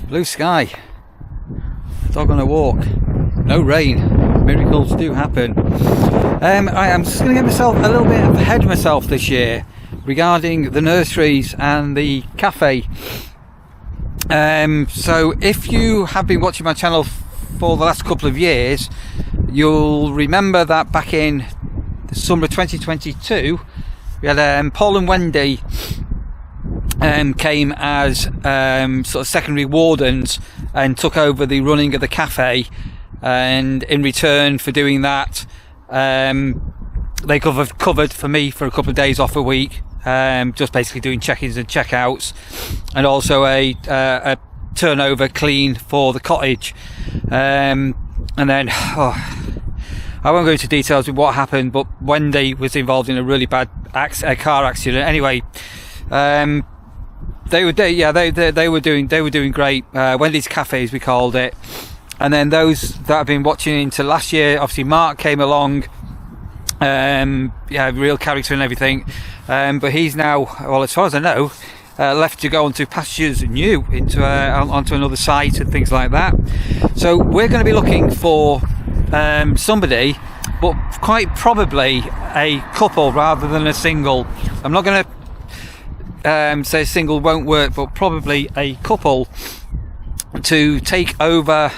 Blue sky. Dog on a walk. No rain. Miracles do happen. I'm just going to get myself a little bit ahead of myself this year regarding the nurseries and the cafe. So if you have been watching my channel for the last couple of years, you'll remember that back in the summer of 2022 we had Paul and Wendy came as sort of secondary wardens and took over the running of the cafe, and in return for doing that they covered for me for a couple of days off a week, just basically doing check-ins and check-outs, and also a turnover clean for the cottage, and then I won't go into details with what happened, but Wendy was involved in a really bad car accident. Anyway, they were doing great. Wendy's Cafe, as we called it. And then those that have been watching into last year, obviously Mark came along, real character and everything, but he's now, well, as far as I know, left to go onto pastures new, into onto another site and things like that. So we're going to be looking for somebody, but quite probably a couple rather than a single. I'm not going to say a single won't work, but probably a couple to take over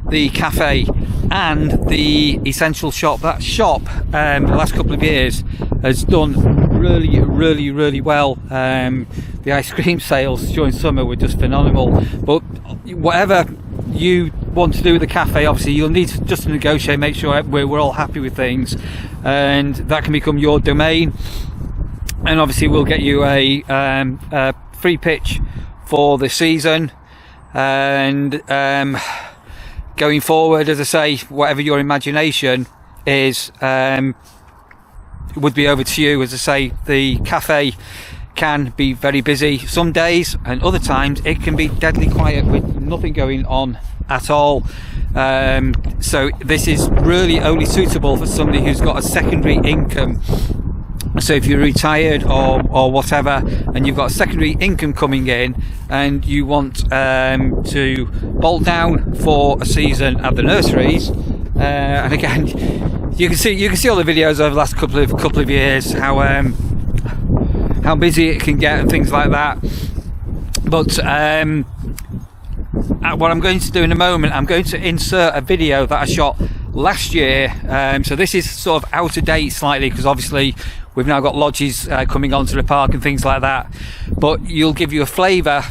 the cafe and the essential shop. That shop the last couple of years has done really well. The ice cream sales during summer were just phenomenal, but whatever you want to do with the cafe, obviously you'll need just to negotiate, make sure we're all happy with things, and that can become your domain. And obviously we'll get you a free pitch for the season, and going forward, as I say, whatever your imagination is would be over to you. As I say, the cafe can be very busy some days, and other times it can be deadly quiet with nothing going on at all. So this is really only suitable for somebody who's got a secondary income. So if you're retired or whatever, and you've got a secondary income coming in, and you want to bolt down for a season at the nurseries, and again, you can see all the videos over the last couple of years how busy it can get and things like that. But what I'm going to do in a moment, I'm going to insert a video that I shot last year. So this is sort of out of date slightly, because obviously we've now got lodges coming onto the park and things like that, but you'll give you a flavour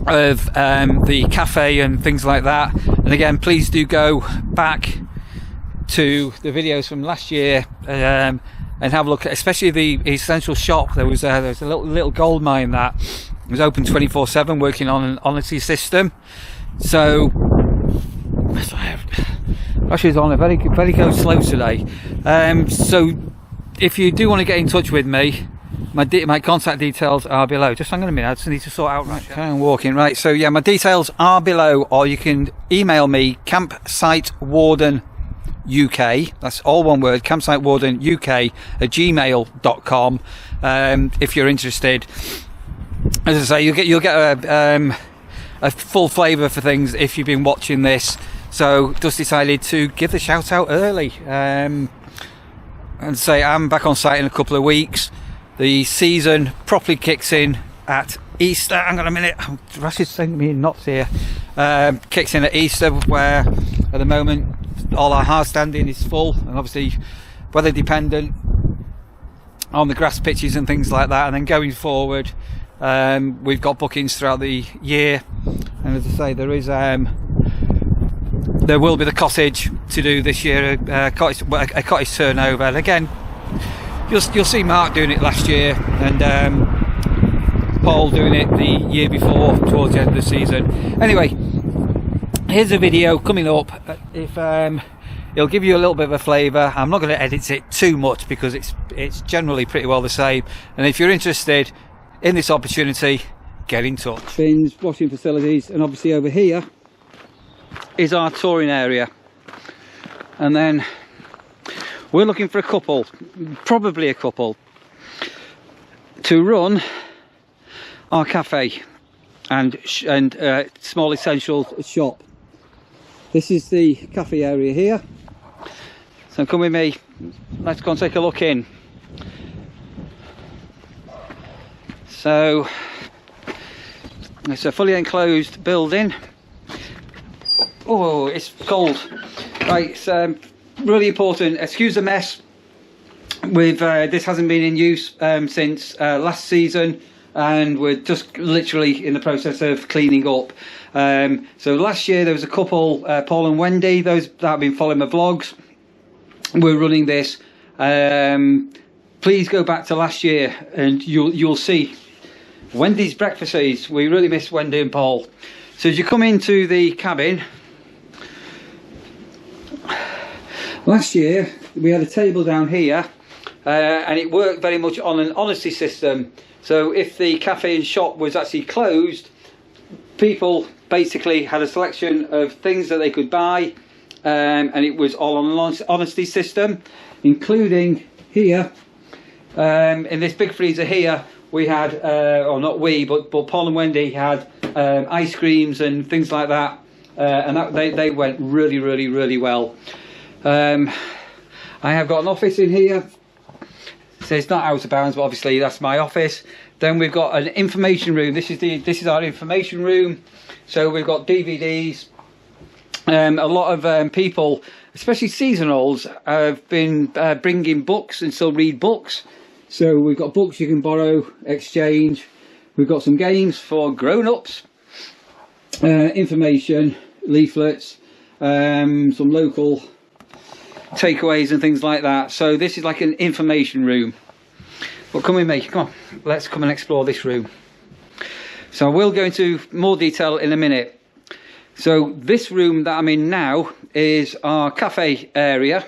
of the cafe and things like that. And again, please do go back to the videos from last year and have a look at, especially the essential shop. There was a little gold mine that was open 24/7, working on an honesty system. So actually it's on a very go slow today. So if you do want to get in touch with me, my contact details are below. Just hang on a minute, I just need to sort out right. Okay, I'm walking. Right, so yeah, my details are below, or you can email me, campsitewardenuk, that's all one word, campsitewardenuk@gmail.com, if you're interested. As I say, you'll get a full flavour for things if you've been watching this. So just decided to give the shout out early, and say I'm back on site in a couple of weeks. The season properly kicks in at Easter. Hang on a minute, Russ is sending me knots here. Kicks in at Easter, where at the moment all our hard standing is full, and obviously weather dependent on the grass pitches and things like that. And then going forward, we've got bookings throughout the year, and as I say, there will be the cottage to do this year, a cottage turnover. And again, you'll see Mark doing it last year, and Paul doing it the year before towards the end of the season. Anyway, here's a video coming up. If it'll give you a little bit of a flavour. I'm not going to edit it too much because it's generally pretty well the same. And if you're interested in this opportunity, get in touch. Bins, washing facilities, and obviously over here is our touring area. And then we're looking for a couple, probably a couple, to run our cafe. and small essentials shop. This is the cafe area here, so come with me, let's go and take a look in. So it's a fully enclosed building. Oh, it's cold. Right, it's really important. Excuse the mess. This hasn't been in use since last season, and we're just literally in the process of cleaning up. So last year there was a couple, Paul and Wendy, those that have been following my vlogs, we're running this. Please go back to last year and you'll see Wendy's breakfasts. We really miss Wendy and Paul. So as you come into the cabin, last year we had a table down here, and it worked very much on an honesty system. So if the cafe and shop was actually closed, people basically had a selection of things that they could buy, and it was all on an honesty system, including here, in this big freezer here, we had, or not we, but Paul and Wendy had ice creams and things like that, and they went really, really, really well. I have got an office in here. So it's not out of bounds, but obviously that's my office. Then we've got an information room. This is our information room. So we've got DVDs. A lot of people, especially seasonals, have been bringing books and still read books. So we've got books you can borrow, exchange. We've got some games for grown-ups, information, leaflets, some local takeaways and things like that. So this is like an information room. But come with me, come on, let's come and explore this room. So I will go into more detail in a minute. So this room that I'm in now is our cafe area.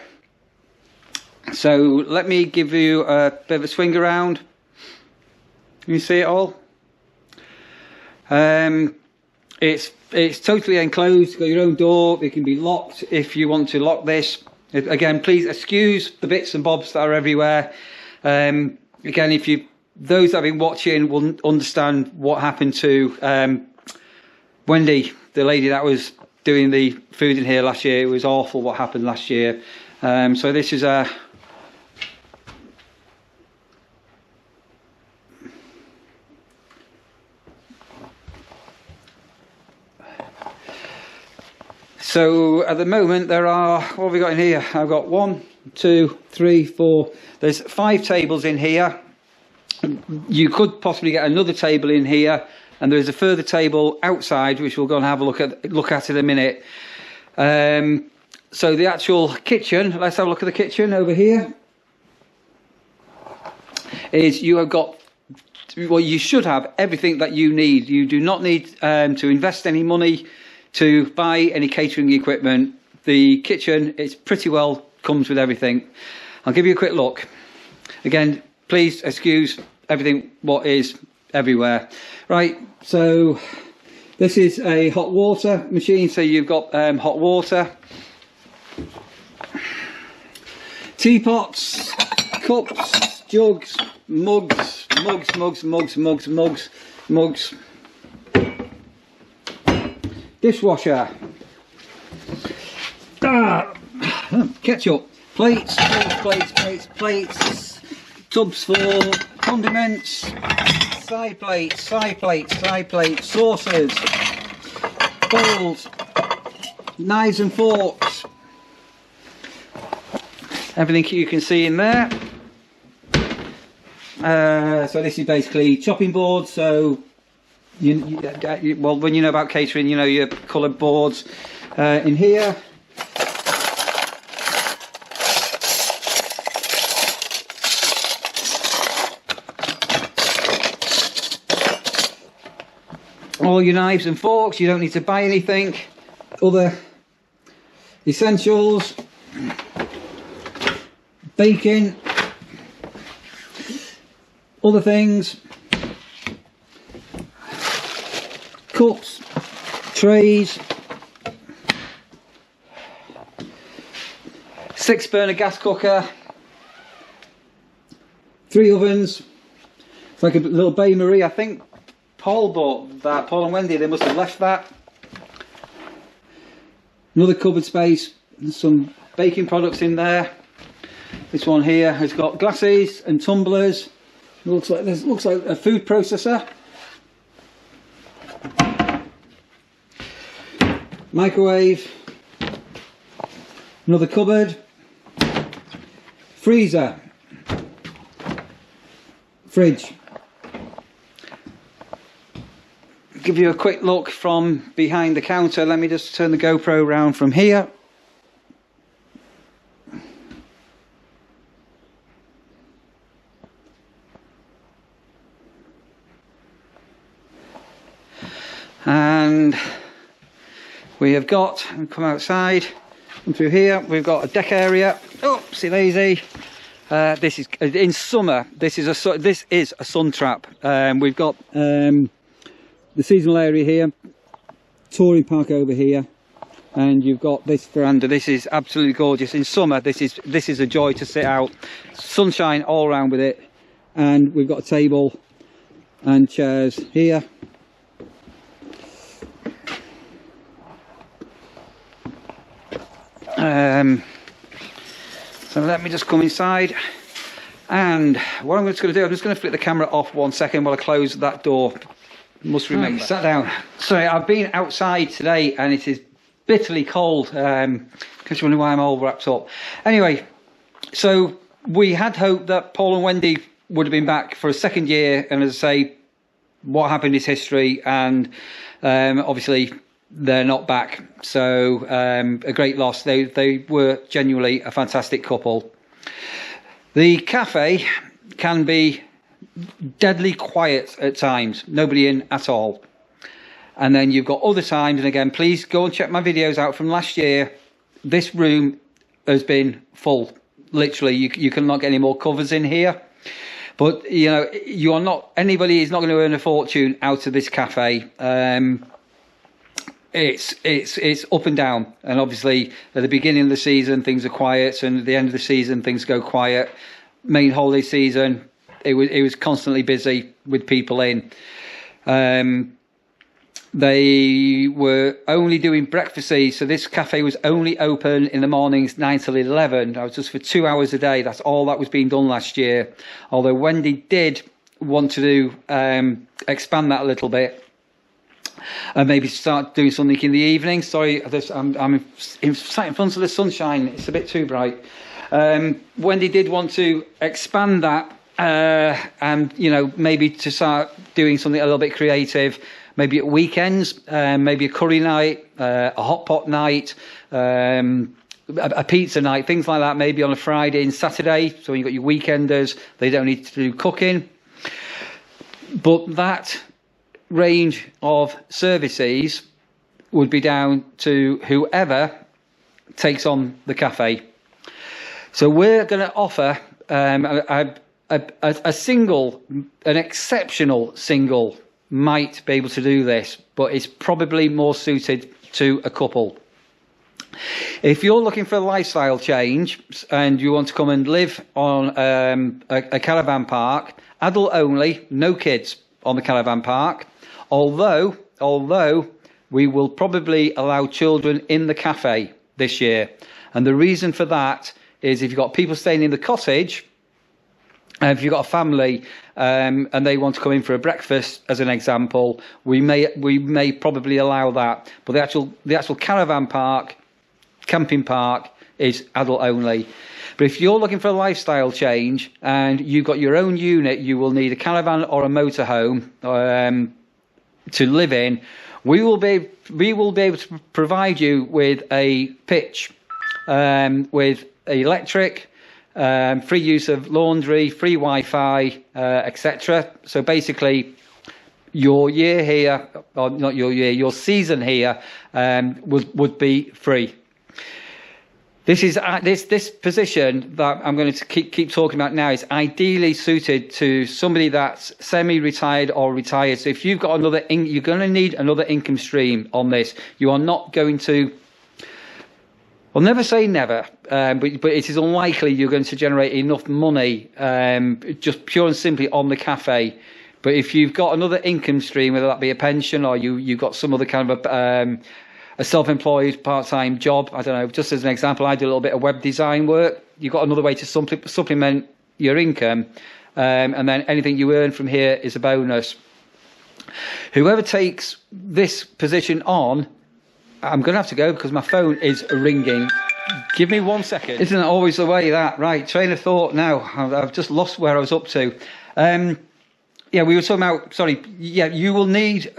So let me give you a bit of a swing around. Can you see it all? It's totally enclosed. You've got your own door. It can be locked if you want to lock this. Again, please excuse the bits and bobs that are everywhere. Again, those that have been watching will understand what happened to Wendy, the lady that was doing the food in here last year. It was awful what happened last year. So this is a... So at the moment there are, what have we got in here? I've got 1, 2, 3, 4, there's 5 tables in here. You could possibly get another table in here, and there's a further table outside which we'll go and have a look at in a minute. So the actual kitchen, let's have a look at the kitchen over here. You have got, well, you should have everything that you need. You do not need to invest any money to buy any catering equipment. The kitchen, it's pretty well comes with everything. I'll give you a quick look. Again, please excuse everything what is everywhere. Right, so this is a hot water machine, so you've got hot water, teapots, cups, jugs, mugs, dishwasher, ketchup, plates, tubs for condiments, side plates, saucers, bowls, knives and forks, everything you can see in there. So this is basically chopping boards. So well, when you know about catering, you know your coloured boards in here. All your knives and forks, you don't need to buy anything. Other essentials, baking, other things, cups, trays, 6-burner gas cooker, 3 ovens. It's like a little bain-marie, I think. Paul bought that. Paul and Wendy, they must have left that. Another cupboard space, some baking products in there. This one here has got glasses and tumblers. Looks like a food processor. Microwave. Another cupboard. Freezer. Fridge. Give you a quick look from behind the counter. Let me just turn the GoPro around from here. And we have got, come outside, come through here, we've got a deck area. Oh, see lazy. This is in summer. This is a sun trap. We've got the seasonal area here, touring park over here, and you've got this veranda. This is absolutely gorgeous. In summer, this is a joy to sit out. Sunshine all around with it, and we've got a table and chairs here. So let me just come inside, and what I'm just going to do, I'm just going to flip the camera off 1 second while I close that door. Must remember. Sat down. Sorry, I've been outside today and it is bitterly cold. Because you wonder why I'm all wrapped up. Anyway, so we had hoped that Paul and Wendy would have been back for a second year, and as I say, what happened is history, and obviously they're not back, so a great loss. They were genuinely a fantastic couple. The cafe can be deadly quiet at times, nobody in at all, and then you've got other times, and again, please go and check my videos out from last year. This room has been full, literally. You cannot get any more covers in here, but you know, anybody is not going to earn a fortune out of this cafe. It's up and down, and obviously at the beginning of the season things are quiet, and at the end of the season things go quiet. Main holiday season, it was constantly busy with people in. They were only doing breakfasty, so this cafe was only open in the mornings 9 till 11. That was just for 2 hours a day. That's all that was being done last year, although Wendy did want to do expand that a little bit. Maybe start doing something in the evening. Sorry, I'm sat in front of the sunshine. It's a bit too bright. Wendy did want to expand that, and you know, maybe to start doing something a little bit creative. Maybe at weekends, maybe a curry night, a hot pot night, a pizza night, things like that. Maybe on a Friday and Saturday. So when you've got your weekenders, they don't need to do cooking. But that range of services would be down to whoever takes on the cafe. So we're going to offer a single, an exceptional single might be able to do this, but it's probably more suited to a couple. If you're looking for a lifestyle change and you want to come and live on a caravan park, adult only, no kids on the caravan park, although we will probably allow children in the cafe this year. And the reason for that is if you've got people staying in the cottage, if you've got a family and they want to come in for a breakfast, as an example, we may probably allow that. But the actual caravan park, camping park, is adult only. But if you're looking for a lifestyle change and you've got your own unit, you will need a caravan or a motorhome to live in. We will be able to provide you with a pitch, with electric, free use of laundry, free Wi-Fi, etc. So basically, your year here, or not your year, your season here would be free. This is this position that I'm going to keep talking about now is ideally suited to somebody that's semi-retired or retired. So if you've got you're going to need another income stream on this. You are not going to. I'll never say never, but it is unlikely you're going to generate enough money just pure and simply on the cafe But if you've got another income stream, whether that be a pension or you've got some other kind of a self-employed part-time job, I don't know, just as an example, I do a little bit of web design work. You've got another way to supplement your income, and then anything you earn from here is a bonus. Whoever takes this position on, I'm going to have to go because my phone is ringing. Give me 1 second. Isn't it always the way that? Right, train of thought now. I've just lost where I was up to. Yeah, we were talking about, sorry, yeah, you will need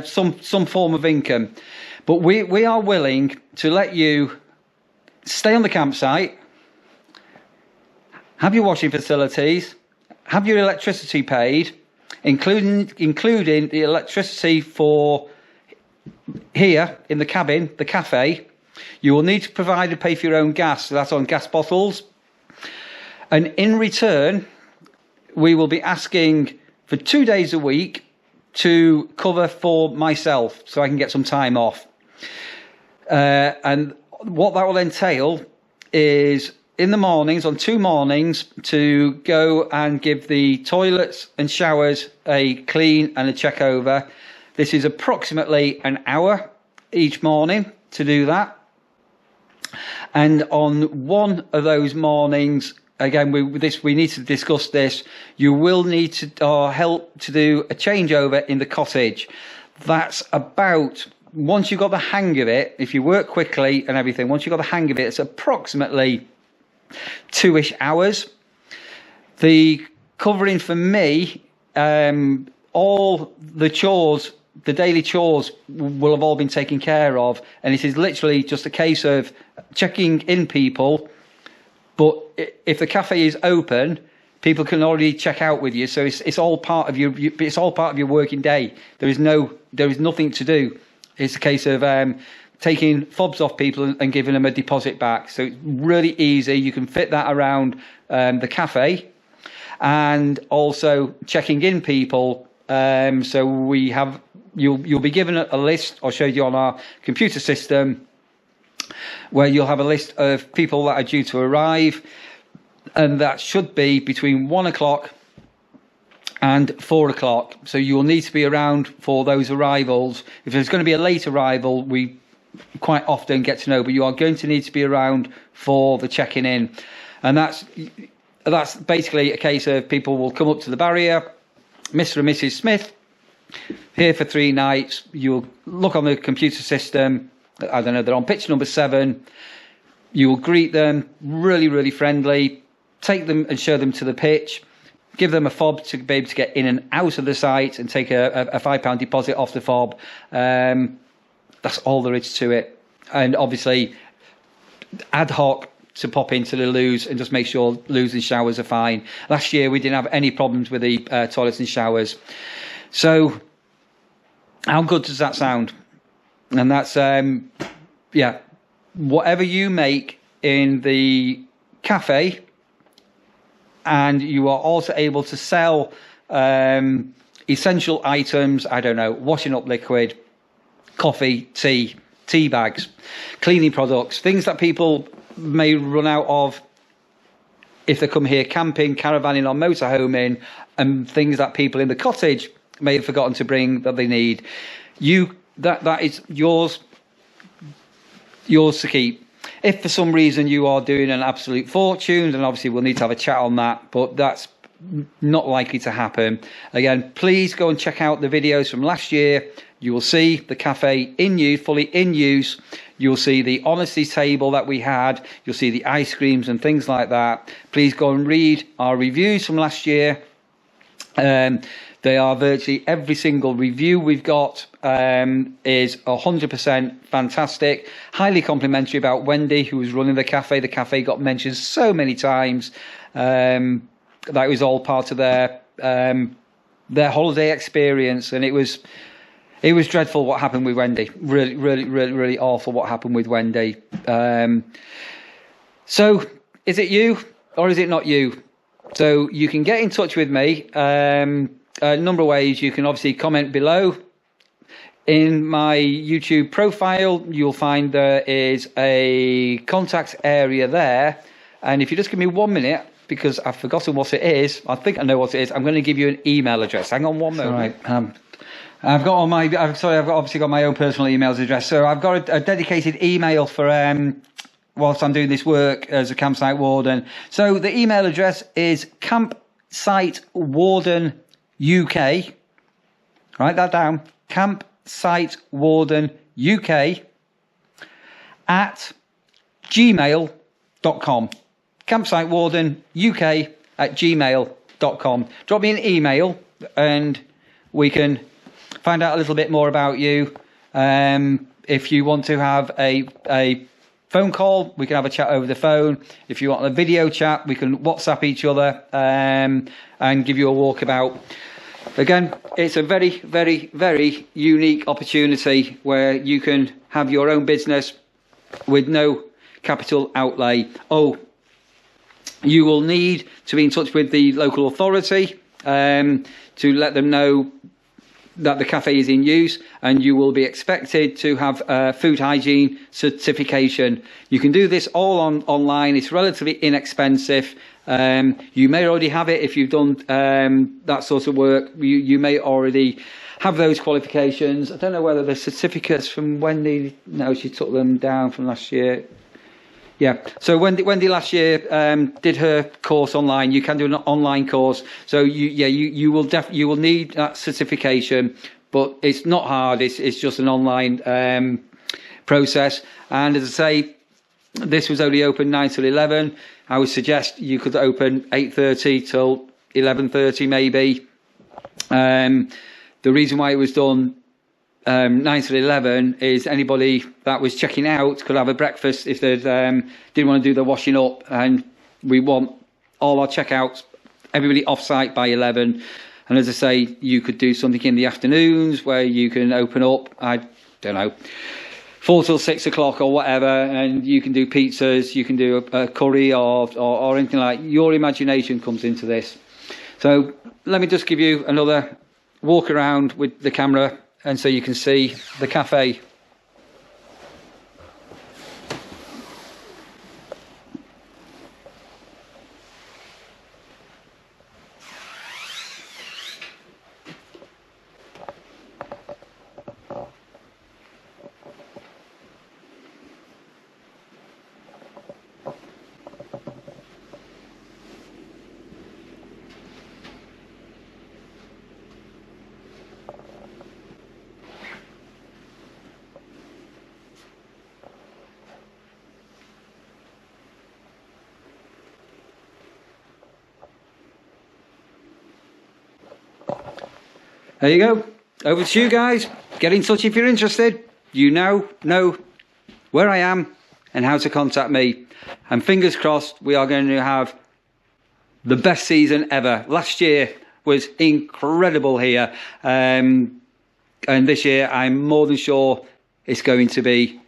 some form of income. But we are willing to let you stay on the campsite, have your washing facilities, have your electricity paid, including the electricity for here in the cabin, the cafe. You will need to provide and pay for your own gas, so that's on gas bottles. And in return, we will be asking for 2 days a week to cover for myself so I can get some time off. And what that will entail is in the mornings, on 2 mornings, to go and give the toilets and showers a clean and a check over. This is approximately an hour each morning to do that. And on one of those mornings, again, we need to discuss this. You will need to help to do a changeover in the cottage. That's about, once you've got the hang of it, if you work quickly and everything, once you've got the hang of it, it's approximately 2-ish hours. The covering for me, all the chores, the daily chores will have all been taken care of, and it is literally just a case of checking in people. But if the cafe is open, people can already check out with you, so it's all part of your working day. There is nothing to do. It's a case of taking fobs off people and giving them a deposit back. So it's really easy. You can fit that around the cafe, and also checking in people. So we have you'll be given a list. I'll show you on our computer system, where you'll have a list of people that are due to arrive, and that should be between 1 o'clock and 4 o'clock. So you'll need to be around for those arrivals. If there's going to be a late arrival, we quite often get to know, but you are going to need to be around for the checking in. And that's basically a case of people will come up to the barrier, Mr. and Mrs. Smith, here for 3 nights. You'll look on the computer system, I don't know, they're on pitch number 7. You will greet them, really, really friendly, take them and show them to the pitch, give them a fob to be able to get in and out of the site, and take a £5 deposit off the fob. That's all there is to it. And obviously, ad hoc to pop into the loos and just make sure loos and showers are fine. Last year, we didn't have any problems with the toilets and showers. So, how good does that sound? And that's, yeah, whatever you make in the cafe, and you are also able to sell essential items, I don't know, washing up liquid, coffee, tea bags, cleaning products, things that people may run out of if they come here camping, caravanning or motorhoming, and things that people in the cottage may have forgotten to bring that they need. That is yours to keep. If for some reason you are doing an absolute fortune, then obviously we'll need to have a chat on that, but that's not likely to happen. Again, please go and check out the videos from last year. You will see the cafe in use, fully in use. You'll see the honesty table that we had. You'll see the ice creams and things like that. Please go and read our reviews from last year. They are virtually every single review we've got is 100% fantastic. Highly complimentary about Wendy, who was running the cafe. The cafe got mentioned so many times. That was all part of their holiday experience, and it was dreadful what happened with Wendy. Really, really, really, really awful what happened with Wendy. So, is it you or is it not you? So you can get in touch with me. A number of ways. You can obviously comment below. In my YouTube profile, you'll find there is a contact area there. And if you just give me 1 minute, because I've forgotten what it is. I think I know what it is. I'm going to give you an email address. Hang on one moment. Right. I've obviously got my own personal email address. So I've got a dedicated email for whilst I'm doing this work as a campsite warden. So the email address is campsitewardenuk. Write that down. campsitewardenuk at gmail.com. campsitewardenuk at gmail.com. Drop me an email and we can find out a little bit more about you. If you want to have a phone call, we can have a chat over the phone. If you want a video chat, we can WhatsApp each other and give you a walkabout. Again, it's a very, very, very unique opportunity where you can have your own business with no capital outlay. Oh, you will need to be in touch with the local authority to let them know that the cafe is in use, and you will be expected to have food hygiene certification. You can do this all online. It's relatively inexpensive. You may already have it if you've done that sort of work. You may already have those qualifications. I don't know whether the certificates from Wendy, no, she took them down from last year. Yeah, so Wendy last year did her course online. You can do an online course, so you will need that certification, but it's not hard. It's just an online process. And as I say, this was only open 9 till 11. I would suggest you could open 8:30 till 11:30 maybe. The reason why it was done 9 till 11 is anybody that was checking out could have a breakfast if they didn't want to do the washing up, and we want all our checkouts, everybody off site by 11. And as I say, you could do something in the afternoons where you can open up, I don't know, 4 till 6 o'clock or whatever, and you can do pizzas, you can do a curry or anything like. Your imagination comes into this. So let me just give you another walk around with the camera, and so you can see the cafe. There you go. Over to you guys. Get in touch if you're interested. You now know where I am and how to contact me. And fingers crossed, we are going to have the best season ever. Last year was incredible here. And this year, I'm more than sure it's going to be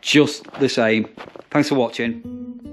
just the same. Thanks for watching.